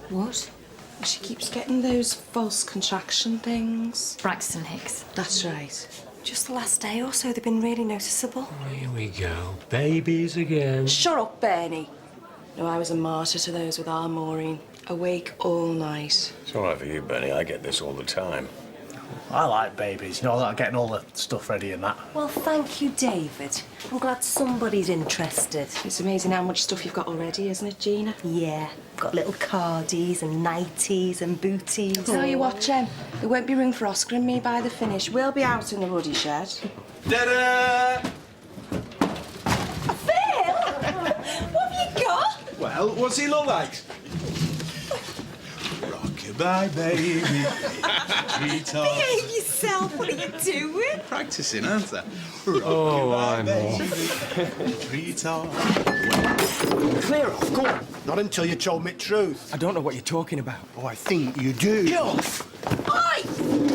What? She keeps getting those false contraction things. Braxton Hicks. That's right. Just the last day or so, they've been really noticeable. Here we go. Babies again. Shut up, Bernie. No, I was a martyr to those with our Maureen. Awake all night. It's all right for you, Benny. I get this all the time. I like babies, you know, like getting all the stuff ready and that. Well, thank you, David. I'm glad somebody's interested. It's amazing how much stuff you've got already, isn't it, Gina? Yeah, got little cardies and nighties and booties. Tell you what, Jen, it won't be room for Oscar and me by the finish. We'll be out in the ruddy shed. Ta-da! Phil! What have you got? Well, what's he look like? Rockabye, baby. Treetop. Behave yourself. What are you doing? Practicing, aren't I? Oh, I'm off. Treetop. Clear off, go on. Not until you told me the truth. I don't know what you're talking about. Oh, I think you do. Get off! Oi!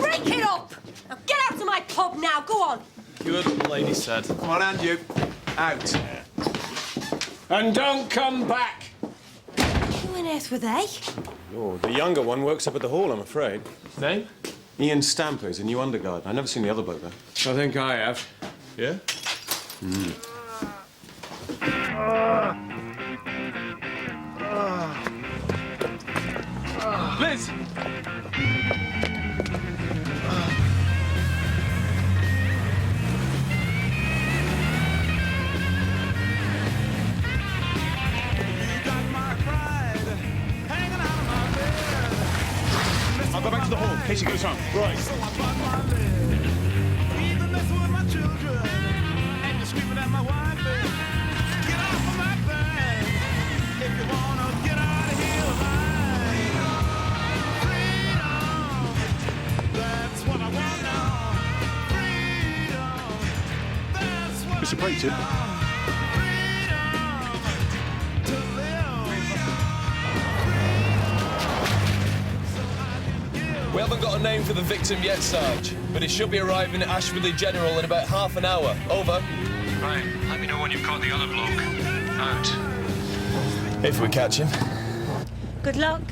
Break it up! Now get out of my pub now, go on! Good, the lady said. Come on, and you. Out. And don't come back! Who on earth were they? Oh, the younger one works up at the hall, I'm afraid. Name? Ian Stamper is a new underguard. I've never seen the other bloke, though. I think I have. Yeah? Liz! I'll go back to the hall in case he goes home. Right. Mr. Brayton. We haven't got a name for the victim yet, Sarge, but it should be arriving at Ashfordley General in about half an hour. Over. Right, let me know when you've caught the other bloke. Out. If we catch him. Good luck.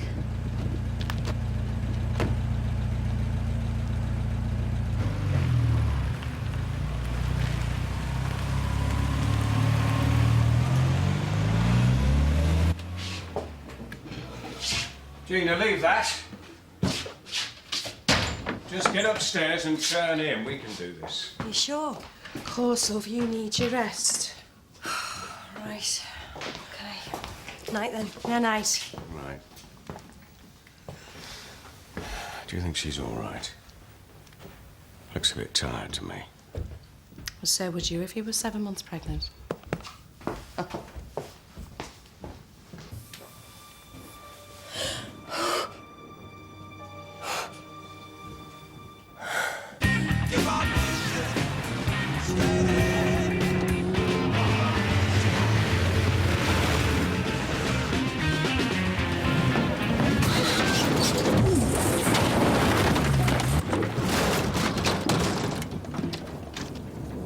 Gina, leave that. Just get upstairs and turn in. We can do this. You sure? Of course, love, you need your rest. Right. Okay. Night then. Good night. Right. Do you think she's all right? Looks a bit tired to me. Well, so would you if you were 7 months pregnant.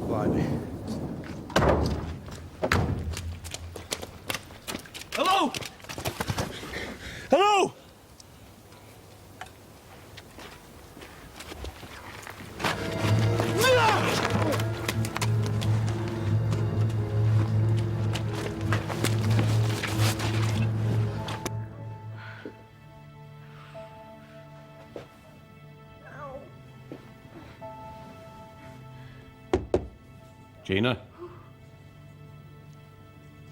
Blimey. Hello? Hello? Gina?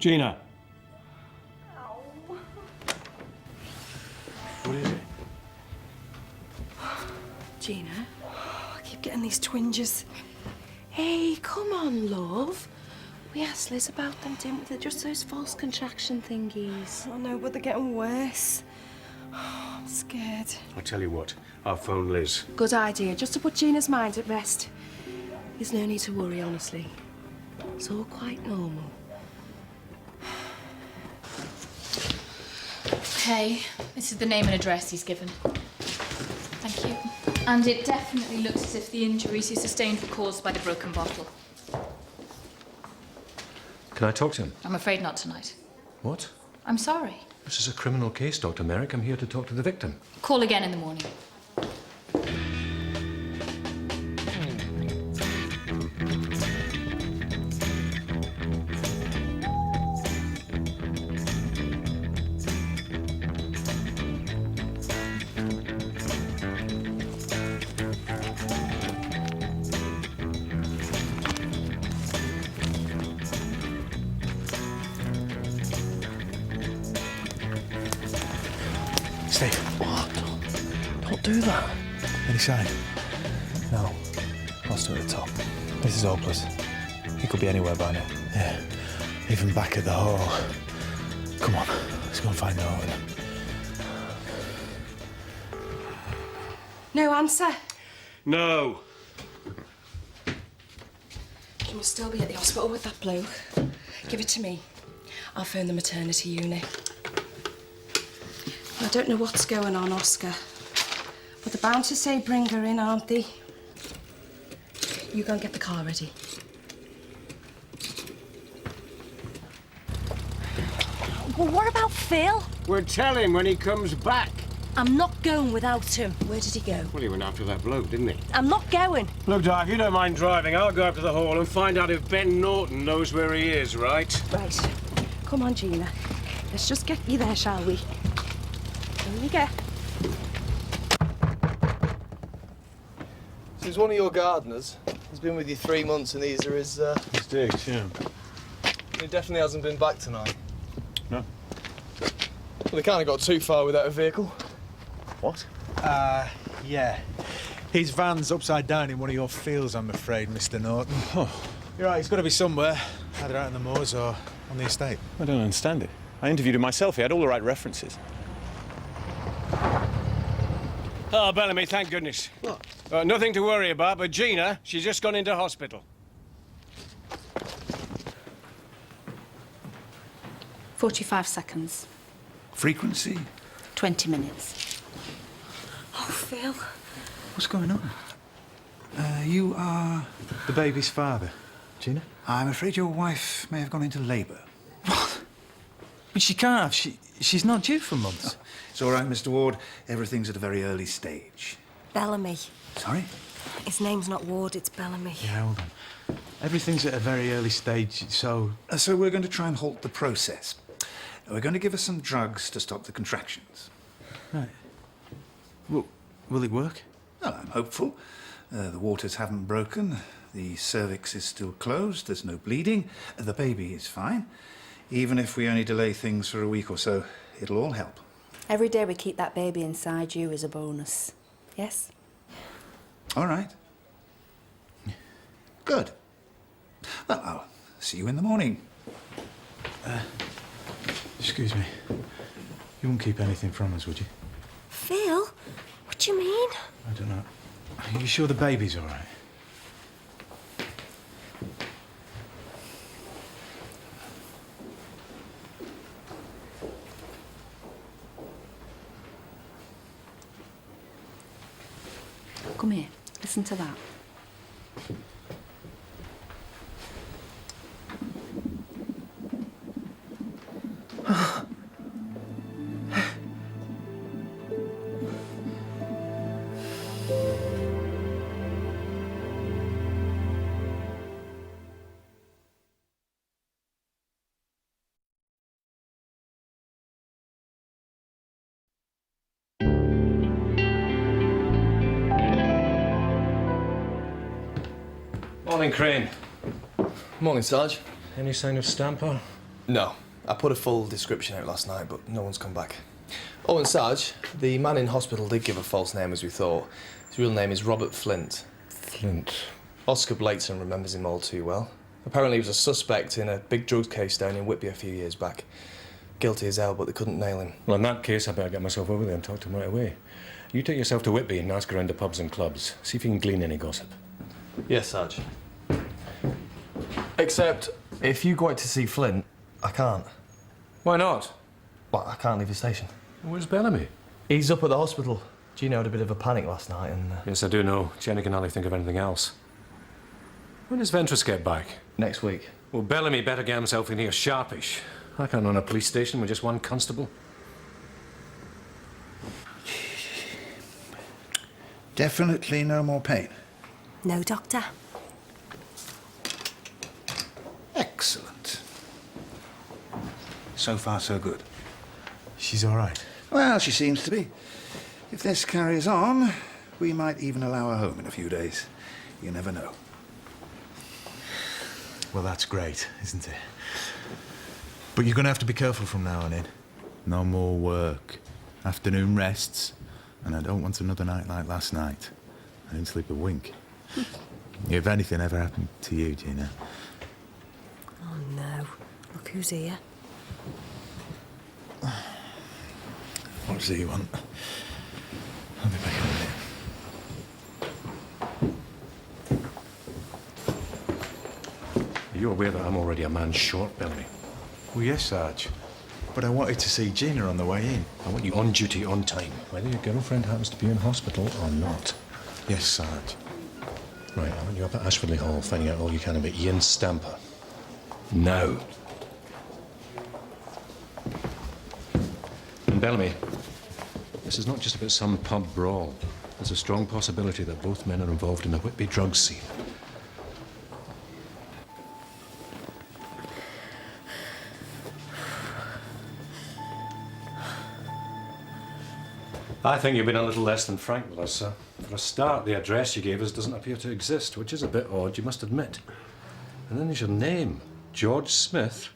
Gina? What is it? Gina? I keep getting these twinges. Hey, come on, love. We asked Liz about them, didn't we? They're just those false contraction thingies. Oh no, but they're getting worse. I'm scared. I'll tell you what. I'll phone Liz. Good idea, just to put Gina's mind at rest. There's no need to worry, honestly. It's all quite normal. Okay, this is the name and address he's given. Thank you. And it definitely looks as if the injuries he sustained were caused by the broken bottle. Can I talk to him? I'm afraid not tonight. What? I'm sorry. This is a criminal case, Dr. Merrick. I'm here to talk to the victim. Call again in the morning. Steve. What? Don't do that. Any sign? No. I'll stay at the top. This is hopeless. He could be anywhere by now. Yeah. Even back at the hall. Come on. Let's go and find Norton. No answer. No. He must still be at the hospital with that bloke. Give it to me. I'll phone the maternity unit. I don't know what's going on, Oscar. But they're bound to say bring her in, aren't they? You go and get the car ready. Well, what about Phil? We'll tell him when he comes back. I'm not going without him. Where did he go? Well, he went after that bloke, didn't he? I'm not going. Look, Doc, if you don't mind driving, I'll go up to the hall and find out if Ben Norton knows where he is, right? Right. Come on, Gina. Let's just get you there, shall we? Here you go. So he's one of your gardeners. He's been with you 3 months, and these are his Mistakes, yeah. He definitely hasn't been back tonight. No. Well, they can't have got too far without a vehicle. What? Yeah. His van's upside down in one of your fields, I'm afraid, Mr. Norton. Oh. You're right, he's got to be somewhere, either out in the moors or on the estate. I don't understand it. I interviewed him myself. He had all the right references. Oh, Bellamy, thank goodness. What? Nothing to worry about, but Gina, she's just gone into hospital. 45 seconds. Frequency? 20 minutes. Oh, Phil. What's going on? You are the baby's father, Gina? I'm afraid your wife may have gone into labour. What? But she can't have. She's not due for months. Oh, it's all right, Mr. Ward. Everything's at a very early stage. Bellamy. Sorry? His name's not Ward, it's Bellamy. Yeah, hold on. Everything's at a very early stage, so... So we're going to try and halt the process. We're going to give her some drugs to stop the contractions. Right. Will it work? Well, I'm hopeful. The waters haven't broken. The cervix is still closed. There's no bleeding. The baby is fine. Even if we only delay things for a week or so, it'll all help. Every day we keep that baby inside you is a bonus. Yes? All right. Good. Well, I'll see you in the morning. Excuse me. You won't keep anything from us, would you? Phil? What do you mean? I don't know. Are you sure the baby's all right? Come here. Listen to that. Morning, Crane. Morning, Sarge. Any sign of Stamper? No. I put a full description out last night, but no one's come back. Oh, and Sarge, the man in hospital did give a false name, as we thought. His real name is Robert Flint. Flint. Oscar Blakeson remembers him all too well. Apparently he was a suspect in a big drugs case down in Whitby a few years back. Guilty as hell, but they couldn't nail him. Well, in that case, I better get myself over there and talk to him right away. You take yourself to Whitby and ask around the pubs and clubs. See if you can glean any gossip. Yes, Sarge. Except, if you go out to see Flint, I can't. Why not? Well, I can't leave the station. Where's Bellamy? He's up at the hospital. Gino had a bit of a panic last night and... Yes, I do know. Jenny can hardly think of anything else. When does Ventris get back? Next week. Well, Bellamy better get himself in here sharpish. I can't run a police station with just one constable. Definitely no more pain. No, Doctor. Excellent. So far, so good. She's all right. Well, she seems to be. If this carries on, we might even allow her home in a few days. You never know. Well, that's great, isn't it? But you're going to have to be careful from now on in. No more work. Afternoon rests. And I don't want another night like last night. I didn't sleep a wink. If anything ever happened to you, Gina. Oh, no. Look who's here. What does he want? I'll be back in a minute. Are you aware that I'm already a man short, Bellamy? Well, yes, Sarge. But I wanted to see Gina on the way in. I want you on duty on time, whether your girlfriend happens to be in hospital or not. Yes, Sarge. Right, I want you up at Ashfordley Hall, finding out all you can about Ian Stamper. Now. And Bellamy, this is not just about some pub brawl. There's a strong possibility that both men are involved in the Whitby drug scene. I think you've been a little less than frank with us, sir. For a start, the address you gave us doesn't appear to exist, which is a bit odd, you must admit. And then there's your name, George Smith.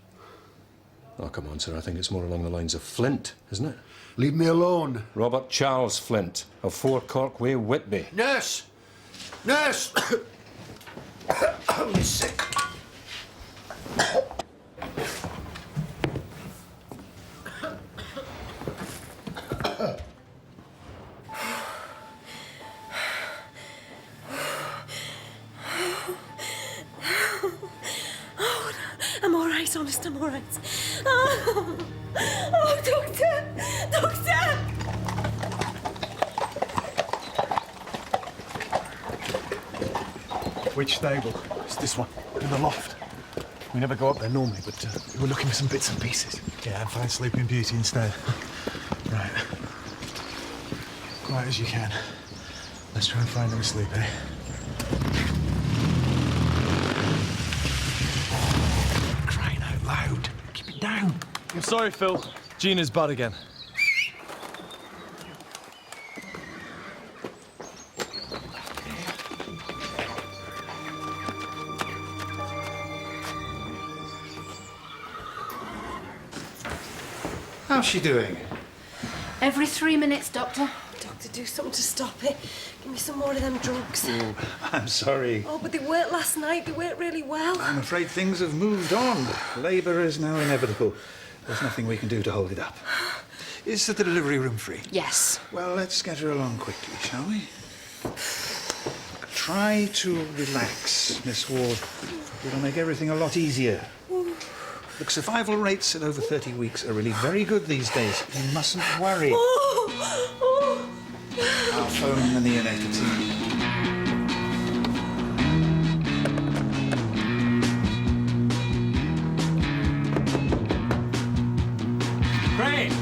Oh, come on, sir, I think it's more along the lines of Flint, isn't it? Leave me alone. Robert Charles Flint, of 4 Cork Way, Whitby. Nurse! Nurse! I'm sick. I'm all right, honest, I'm all right. Oh, Doctor! Doctor! Which stable? It's this one, in the loft. We never go up there normally, but we were looking for some bits and pieces. Yeah, and find Sleeping Beauty instead. Right. Quiet as you can. Let's try and find them asleep, eh? Crying out loud. Keep it down. I'm sorry, Phil. Gina's bad again. How's she doing? Every 3 minutes, Doctor. Doctor, do something to stop it. Give me some more of them drugs. Oh, I'm sorry. Oh, but they worked last night. They worked really well. I'm afraid things have moved on. Labour is now inevitable. There's nothing we can do to hold it up. Is the delivery room free? Yes. Well, let's get her along quickly, shall we? Try to relax, Miss Ward. It'll make everything a lot easier. Look, survival rates at over 30 weeks are really very good these days. You mustn't worry. I'll phone the neonatal team. Crane!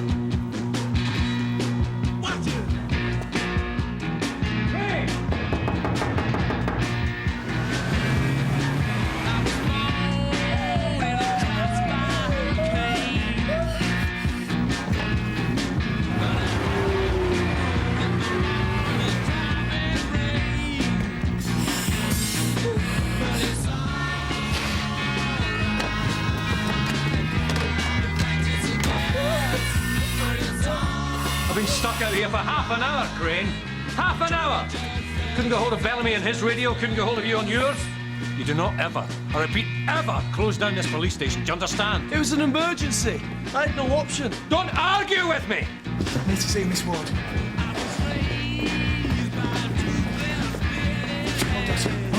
I've been stuck out here for half an hour, Crane. Half an hour! Couldn't get hold of Bellamy on his radio, couldn't get hold of you on yours. You do not ever, I repeat, ever close down this police station, do you understand? It was an emergency. I had no option. Don't argue with me! I need to see Miss Ward. I'm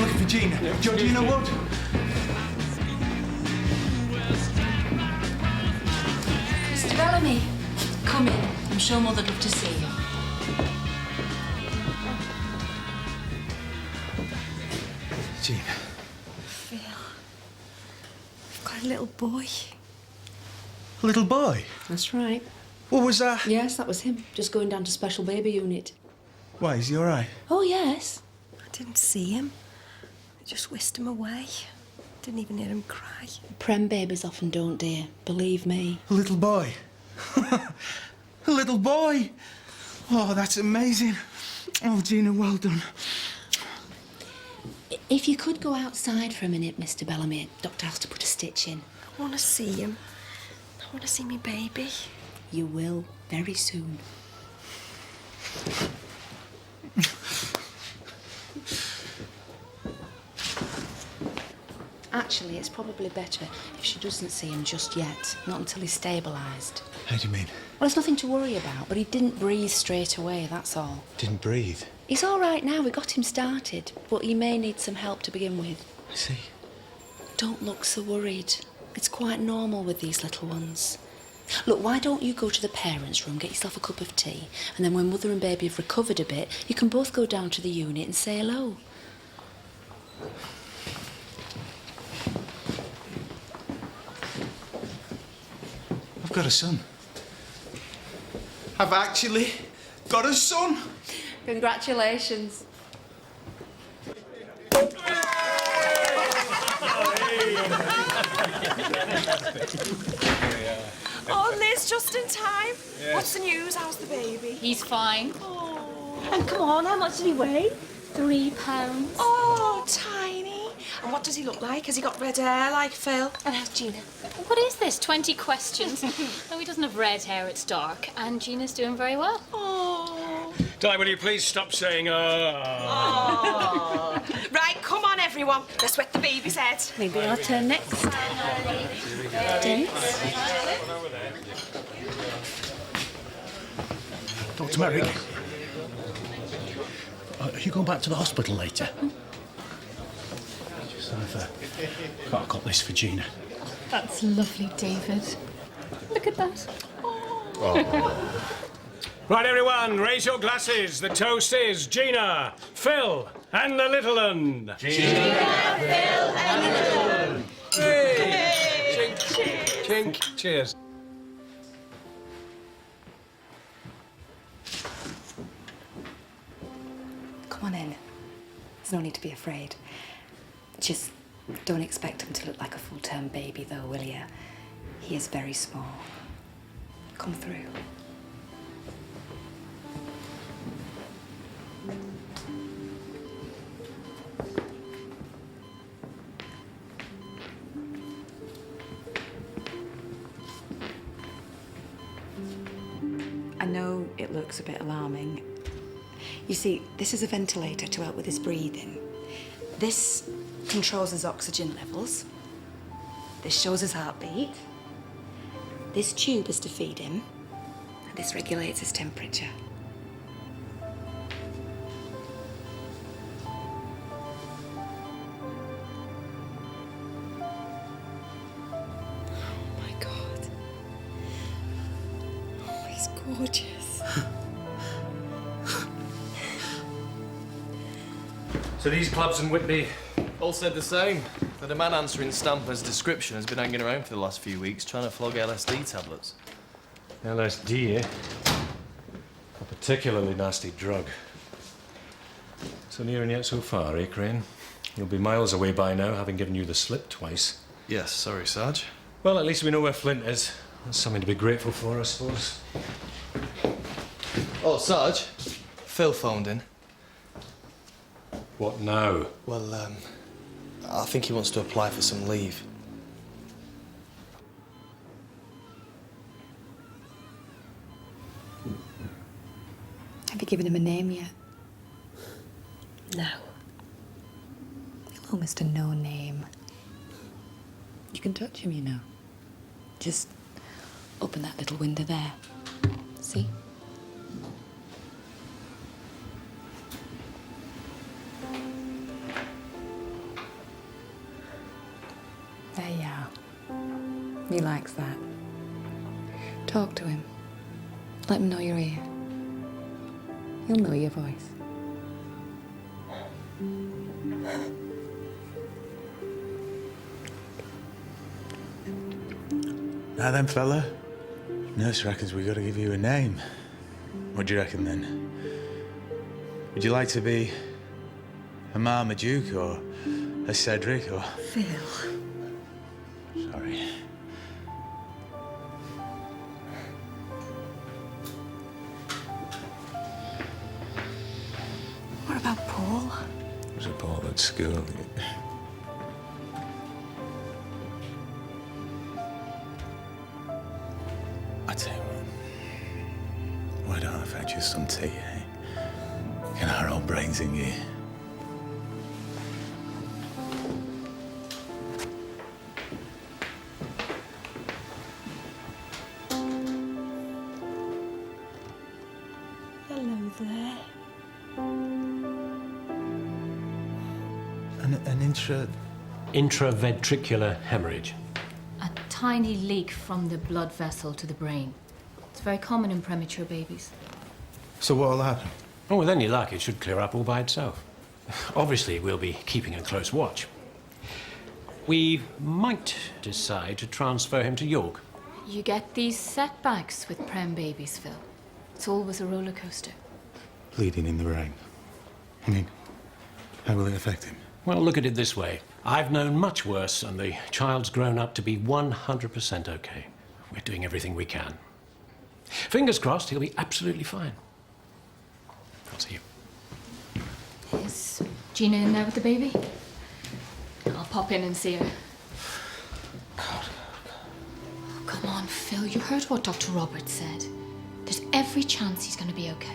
looking for Gina. Georgina Wood. Mr. Bellamy, come in. I'm sure Mother'd love to see you. Gina. Phil, we've got a little boy. A little boy? That's right. What was that? Yes, that was him. Just going down to special baby unit. Why, is he all right? Oh, yes. I didn't see him. I just whisked him away. Didn't even hear him cry. Prem babies often don't, dear. Believe me. A little boy. A little boy. Oh, that's amazing. Oh, Gina, well done. If you could go outside for a minute, Mr. Bellamy, Doctor has to put a stitch in. I want to see him. I want to see me baby. You will very soon. Actually, it's probably better if she doesn't see him just yet, not until he's stabilised. How do you mean? Well, there's nothing to worry about, but he didn't breathe straight away, that's all. Didn't breathe? He's all right now, we got him started, but he may need some help to begin with. I see. Don't look so worried. It's quite normal with these little ones. Look, why don't you go to the parents' room, get yourself a cup of tea, and then when Mother and Baby have recovered a bit, you can both go down to the unit and say hello. I've got a son. I've actually got a son. Congratulations. Oh, Liz, just in time. What's the news? How's the baby? He's fine. And come on, how much did he weigh? 3 pounds. Oh, tiny. And what does he look like? Has he got red hair like Phil? And how's Gina? What is this? 20 questions? No, he doesn't have red hair, it's dark. And Gina's doing very well. Oh. Di, will you please stop saying, Oh. Right, come on, everyone. Let's wet the baby's head. Maybe our turn next. Dr. Merrick, are you going back to the hospital later? I've got this for Gina. That's lovely, David. Look at that. Right, everyone, raise your glasses. The toast is Gina, Phil, and the little un. Gina, Phil, and the little un. Hey! Chink, chink, cheers. Come on in. There's no need to be afraid. Just don't expect him to look like a full-term baby, though, will you? He is very small. Come through. I know it looks a bit alarming. You see, this is a ventilator to help with his breathing. This controls his oxygen levels. This shows his heartbeat. This tube is to feed him. And this regulates his temperature. Oh my God. Oh, he's gorgeous. So these clubs in Whitby... All said the same. That a man answering Stamper's description has been hanging around for the last few weeks trying to flog LSD tablets. LSD, eh? A particularly nasty drug. So near and yet so far, eh, Crane? You'll be miles away by now, having given you the slip twice. Yes, sorry, Sarge. Well, at least we know where Flint is. That's something to be grateful for, I suppose. Oh, Sarge. Phil phoned in. What now? Well, I think he wants to apply for some leave. Have you given him a name yet? No. He'll almost a no name. You can touch him, you know. Just open that little window there. See? There you are. He likes that. Talk to him. Let him know you're here. He'll know your voice. Now then, fella. Nurse reckons we got to give you a name. What do you reckon then? Would you like to be a Marmaduke or a Cedric or... Phil. Sorry. What about Paul? It was a ball at school. I tell you what. Why don't I fetch you some tea, eh? Get our old brains in gear. Hello there. An Intraventricular hemorrhage. A tiny leak from the blood vessel to the brain. It's very common in premature babies. So what'll happen? Oh, with any luck, it should clear up all by itself. Obviously, we'll be keeping a close watch. We might decide to transfer him to York. You get these setbacks with prem babies, Phil. It's always a roller coaster. Bleeding in the brain. I mean, how will it affect him? Well, look at it this way. I've known much worse, and the child's grown up to be 100% okay. We're doing everything we can. Fingers crossed, he'll be absolutely fine. I'll see you. Is Gina in there with the baby? I'll pop in and see her. Oh, come on, Phil. You heard what Dr. Roberts said. There's every chance he's going to be okay.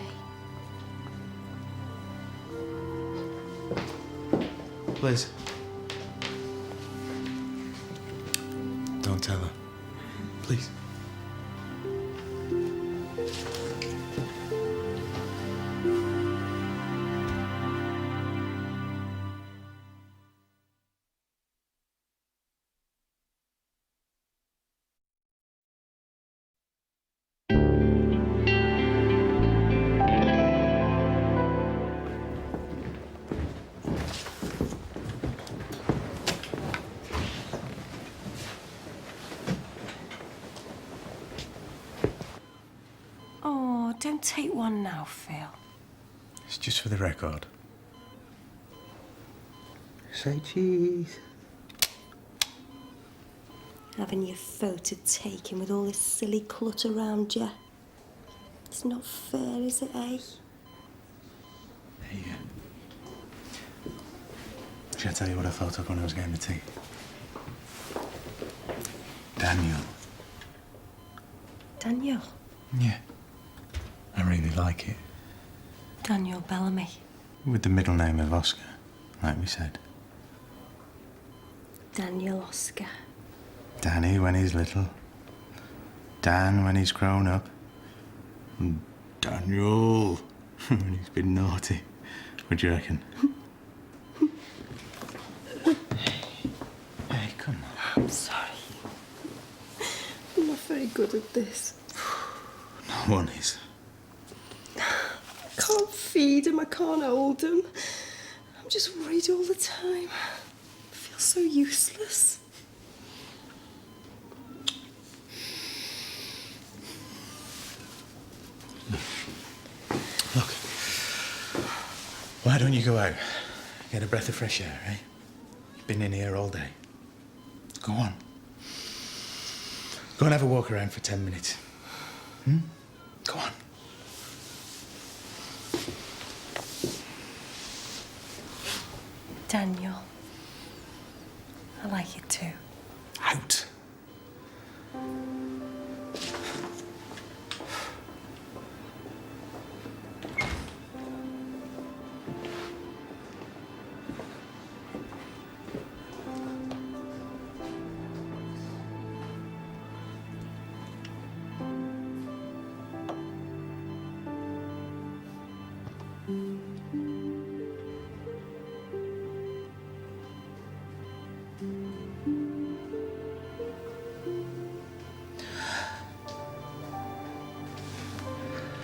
Liz. Don't tell her. Please. Oh, don't take one now, Phil. It's just for the record. Say cheese. Having your photo taken with all this silly clutter around you. It's not fair, is it, eh? Hey, shall I tell you what I thought of when I was getting the tea? Daniel. Daniel? Yeah. I really like it. Daniel Bellamy. With the middle name of Oscar, like we said. Daniel Oscar. Danny when he's little. Dan when he's grown up. And Daniel when he's been naughty. What do you reckon? Hey, come on. I'm sorry. I'm not very good at this. No one is. I can't feed him, I can't hold him. I'm just worried all the time. I feel so useless. Look, why don't you go out? Get a breath of fresh air, eh? You've been in here all day. Go on. Go and have a walk around for 10 minutes. Go on. Daniel. I like it too. Out.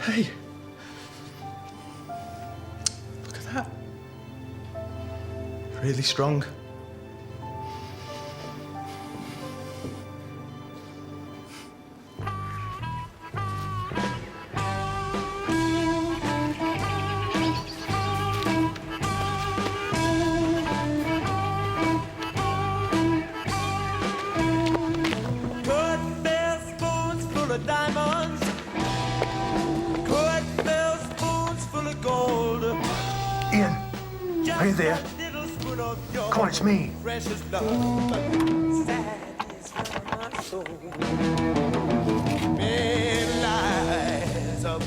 Hey. Look at that. Really strong. you there? Come on, it's me.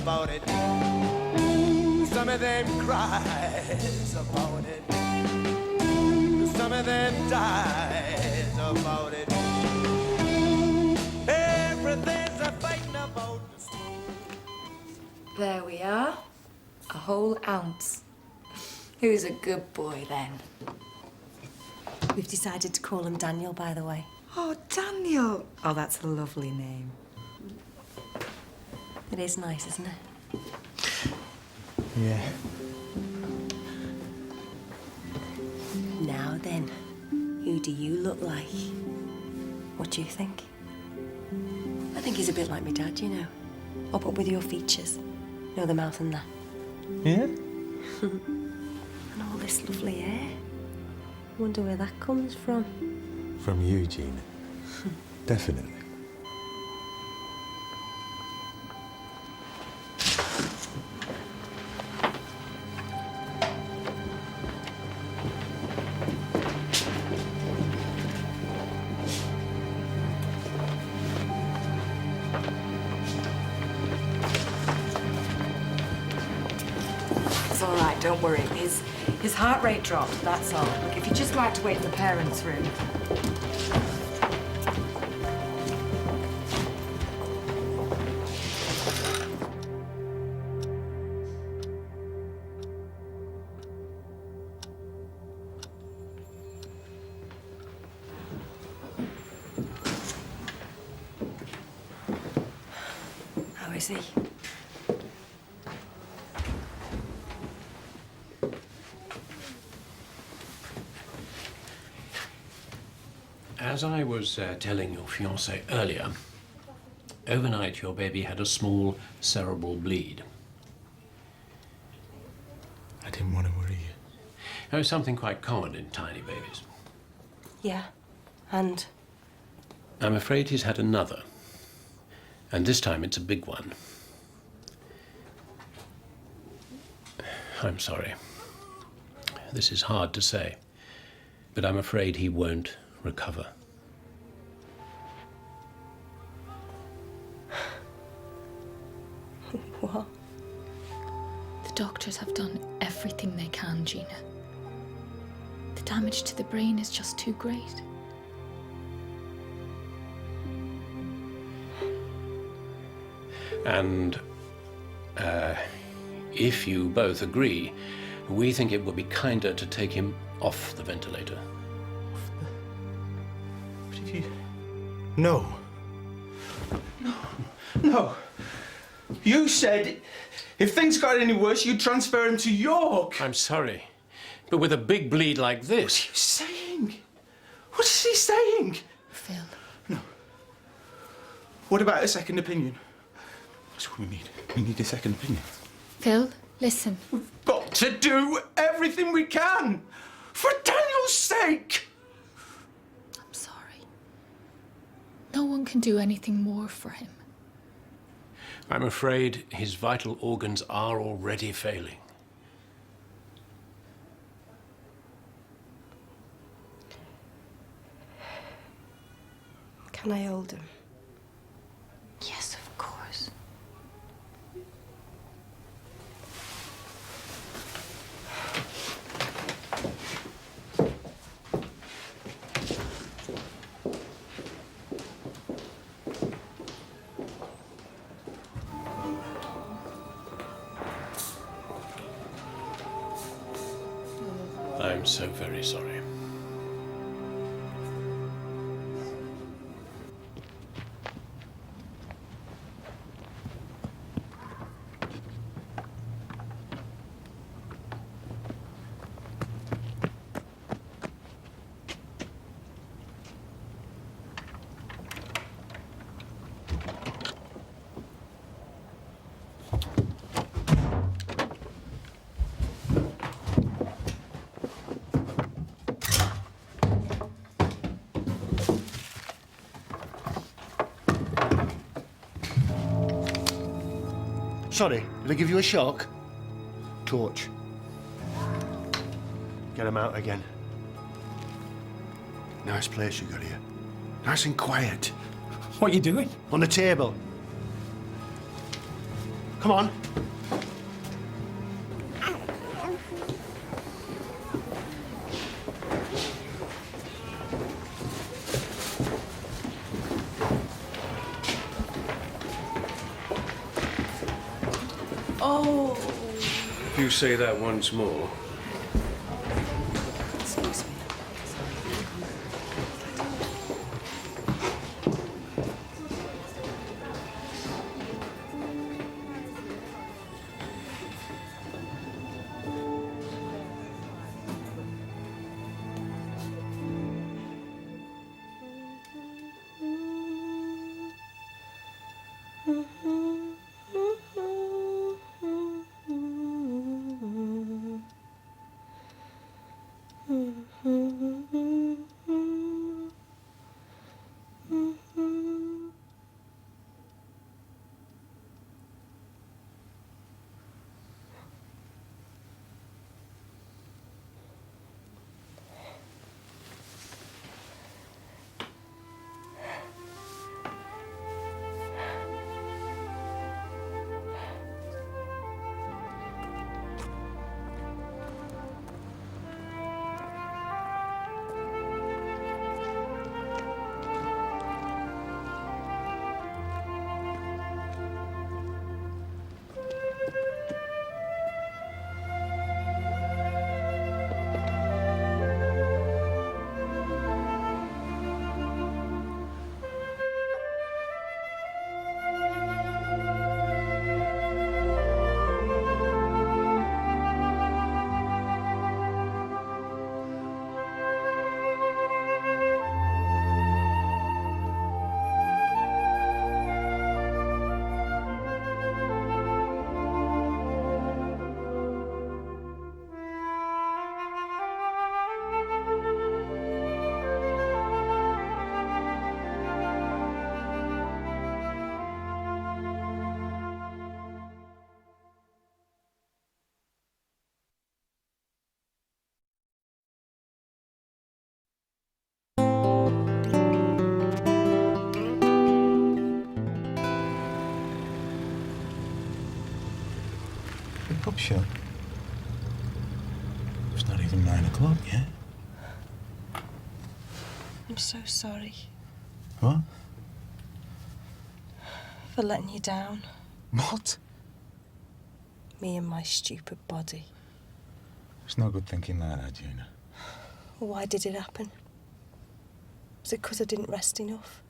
About it. Some of them cries about it. Some of them dies about it. Everything's a fighting about the smoke. There we are. A whole ounce. Who's a good boy then? We've decided to call him Daniel, by the way. Oh, Daniel. Oh, that's a lovely name. It is nice, isn't it? Yeah. Now then, who do you look like? What do you think? I think he's a bit like my dad, you know. Up with your features. You know, the mouth and that. Yeah? And all this lovely hair. Wonder where that comes from. From you, Gina. Definitely. It's all right, don't worry. His heart rate dropped, that's all. Look, if you'd just like to wait in the parents' room. How is he? As I was telling your fiancé earlier, overnight your baby had a small cerebral bleed. I didn't want to worry you. It was something quite common in tiny babies. Yeah. And? I'm afraid he's had another. And this time it's a big one. I'm sorry. This is hard to say, but I'm afraid he won't recover. What? The doctors have done everything they can, Gina. The damage to the brain is just too great. And if you both agree, we think it would be kinder to take him off the ventilator. But if you... No. No. No. You said if things got any worse, you'd transfer him to York. I'm sorry, but with a big bleed like this... What are you saying? What is he saying? Phil. No. What about a second opinion? That's what we need. We need a second opinion. Phil, listen. We've got to do everything we can. For Daniel's sake. I'm sorry. No one can do anything more for him. I'm afraid his vital organs are already failing. Can I hold him? Yes, of course. I'm so very sorry. Sorry, did I give you a shock? Torch. Get him out again. Nice place you got here. Nice and quiet. What are you doing? On the table. Come on. Oh. If you say that once more. Excuse me. Pub shut. It's not even 9 o'clock yet. I'm so sorry What? for letting you down. What? Me and my stupid body. It's no good thinking like that, Gina. Why did it happen? Was it because I didn't rest enough?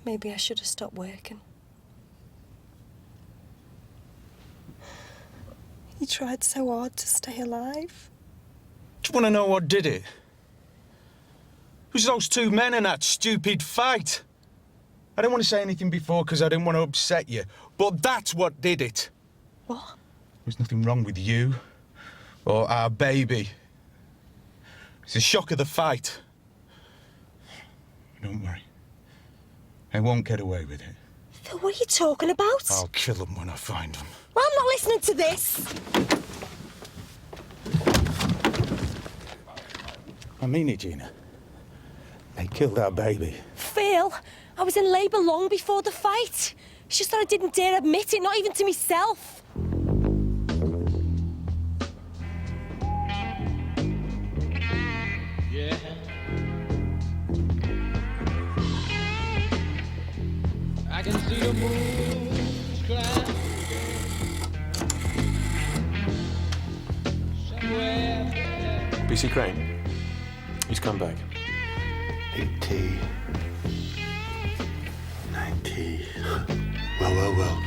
Maybe I should have stopped working. You tried so hard to stay alive. Do you want to know what did it? It was those two men in that stupid fight. I didn't want to say anything before because I didn't want to upset you, but that's what did it. What? There's nothing wrong with you or our baby. It's the shock of the fight. Don't worry. I won't get away with it. Phil, what are you talking about? I'll kill them when I find them. Well, I'm not listening to this. I mean it, Gina. They killed our baby. Phil, I was in labour long before the fight. It's just that I didn't dare admit it, not even to myself. Yeah. I can see the moon climb somewhere. BC Crane, he's come back. 80, 90. Well.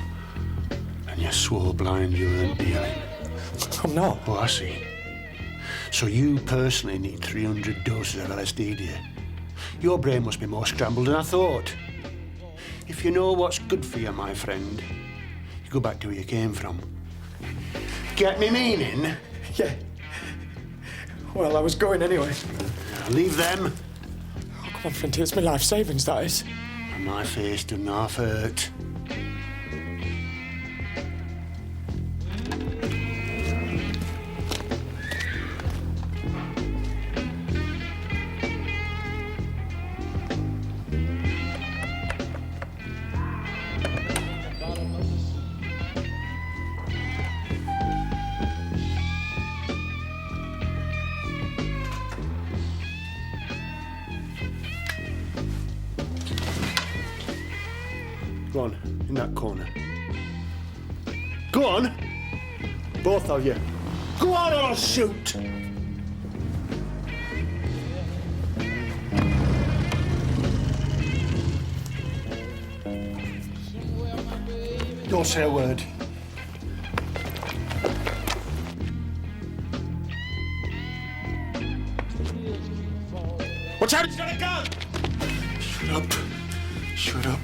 And you swore blind you weren't dealing. I'm not. Oh, I see. So you personally need 300 doses of LSD, do you? Your brain must be more scrambled than I thought. If you know what's good for you, my friend, you go back to where you came from. Get me meaning? Yeah. Well, I was going anyway. Leave them. Oh, come on, Flinty, it's my life savings, that is. And my face doesn't half hurt. Go on, in that corner. Go on! Both of you. Go on or I'll shoot! Don't say a word. Watch out, he's got a gun! Shut up. Shut up.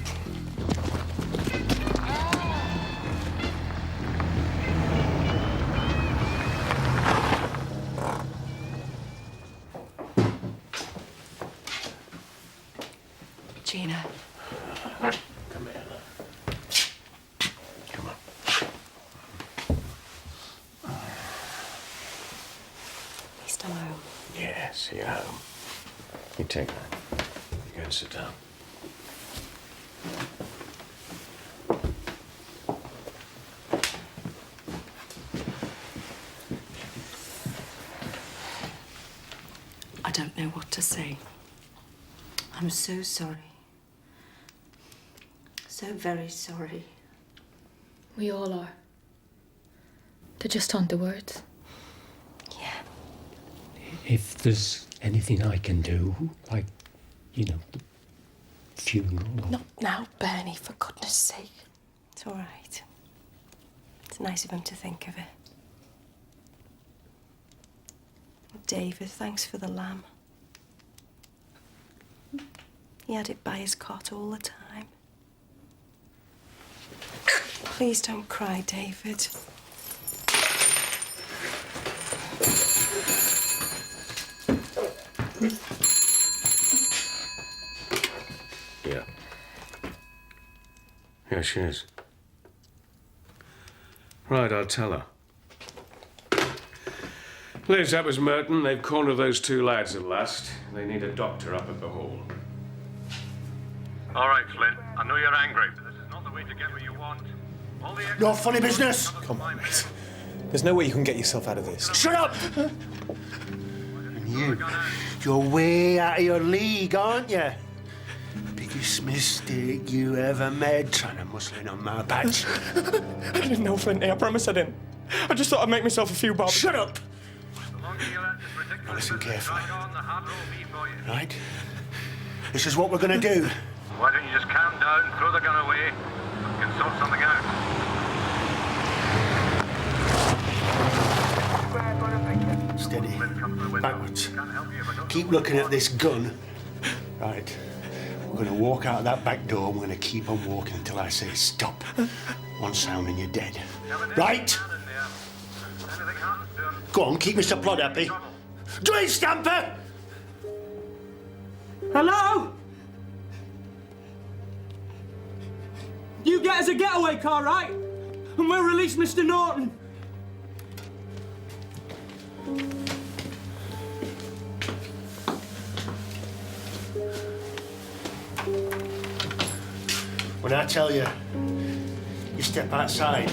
Gina. Come here. Come on. He's still home. Yes, you're home. You take that. You go and sit down. I don't know what to say. I'm so sorry. So very sorry. We all are. There just aren't the words. If there's anything I can do, like, you know, the funeral. Not now, Bernie, for goodness sake. It's all right. It's nice of him to think of it. David, thanks for the lamb. He had it by his cot all the time. Please don't cry, David. Yeah. Yeah, she is. Right, I'll tell her. Liz, that was Merton. They've cornered those two lads at last. They need a doctor up at the hall. All right, Flynn. I know you're angry, but this is not the way to get what you want. All the No funny business! Come on, mate. There's no way you can get yourself out of this. Shut up! And you're way out of your league, aren't you? Biggest mistake you ever made, trying to muscle in on my badge. I didn't know, Flinty. I promise I didn't. I just thought I'd make myself a few bob. Shut up! Now listen carefully. Right? This is what we're gonna do. Why don't you just calm down, throw the gun away, and we can sort something out? Steady. Backwards. Keep looking at this gun. Right. We're gonna walk out that back door and we're gonna keep on walking until I say stop. One sound and you're dead. Right? Go on, keep Mr. Plod happy. Do it, Stamper! Hello? You get us a getaway car, right? And we'll release Mr. Norton. When I tell you, you step outside.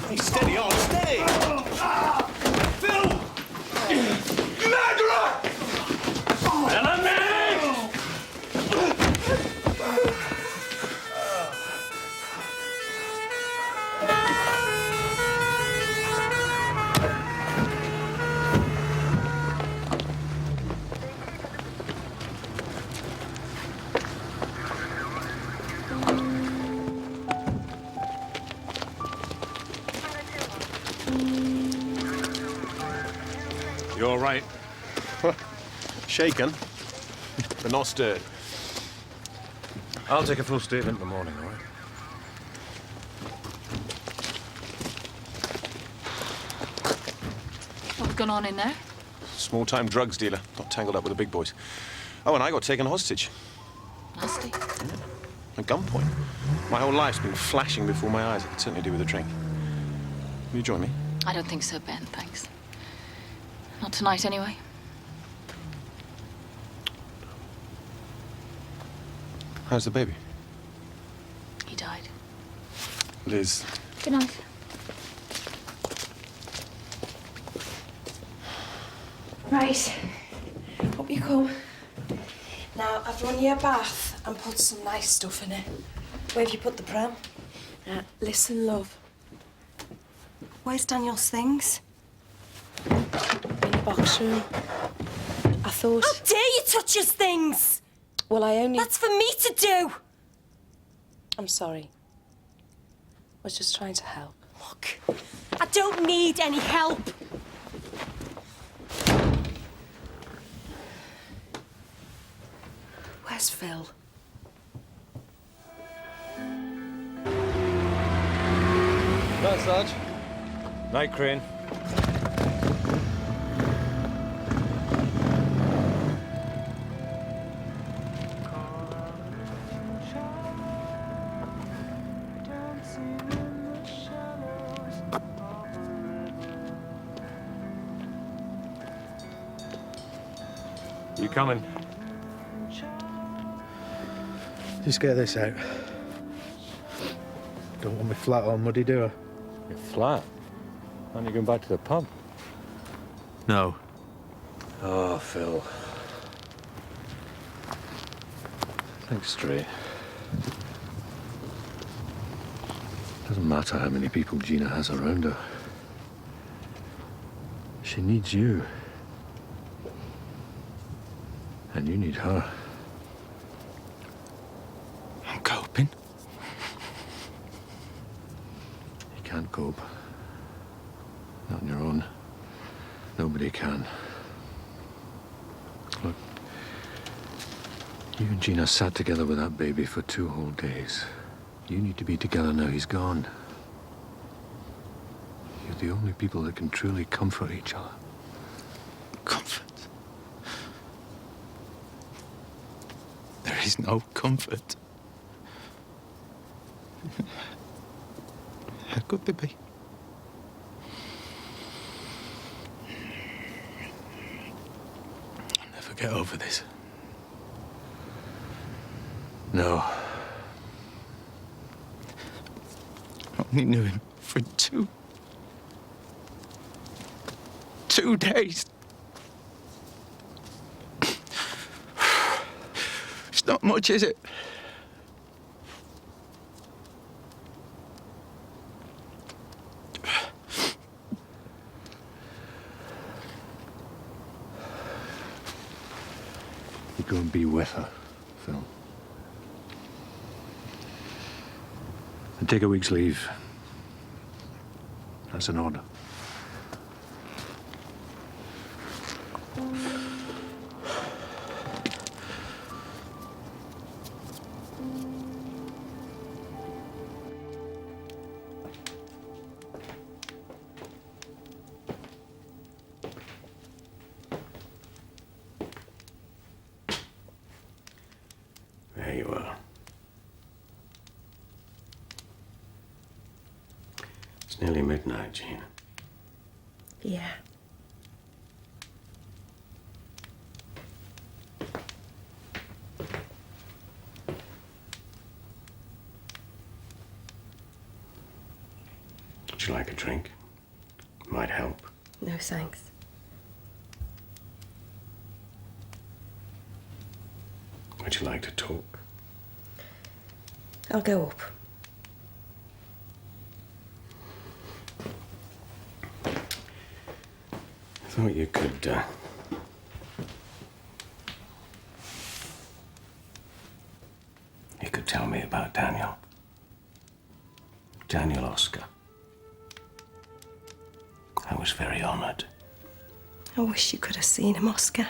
Hey, steady on, steady! Phil! Murderer! You all right? Shaken, but not stirred. I'll take a full statement in the morning, all right? What's going on in there? Small-time drugs dealer. Got tangled up with the big boys. Oh, and I got taken hostage. Nasty. At gunpoint. My whole life's been flashing before my eyes. It could certainly do with a drink. Will you join me? I don't think so, Ben, thanks. Not tonight, anyway. How's the baby? He died. Liz. Good night. Right. Up you come. Now, I've run you a bath and put some nice stuff in it. Where have you put the pram? Listen, love. Where's Daniel's things? In the box room. I thought... How dare you touch his things? Well, I only... That's for me to do! I'm sorry. I was just trying to help. Look, I don't need any help. Where's Phil? Night, Sarge. Night, Crane. You coming? Just get this out. Don't want me flat or muddy, do I? You're flat? Aren't you going back to the pub? No. Oh, Phil. Think straight. Doesn't matter how many people Gina has around her. She needs you. And you need her. I'm coping. You can't cope. Not on your own. Nobody can. Look, you and Gina sat together with that baby for 2 whole days. You need to be together now he's gone. You're the only people that can truly comfort each other. Comfort? There is no comfort. How could there be? I'll never get over this. No. Only knew him for 2 days. It's not much, is it? You go and be with her, Phil. And take a week's leave. That's an order. There you are. It's nearly midnight, Gina. Yeah. Would you like a drink? Might help. No, thanks. Would you like to talk? I'll go up. I thought you could, you could tell me about Daniel. Daniel Oscar. I was very honored. I wish you could have seen him, Oscar.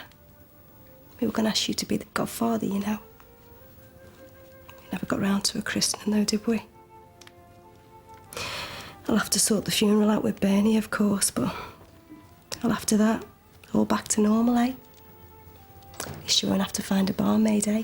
We were going to ask you to be the godfather, you know. We never got round to a christening, though, did we? I'll have to sort the funeral out with Bernie, of course, but well, after that, all back to normal, eh? At least you won't have to find a barmaid, eh?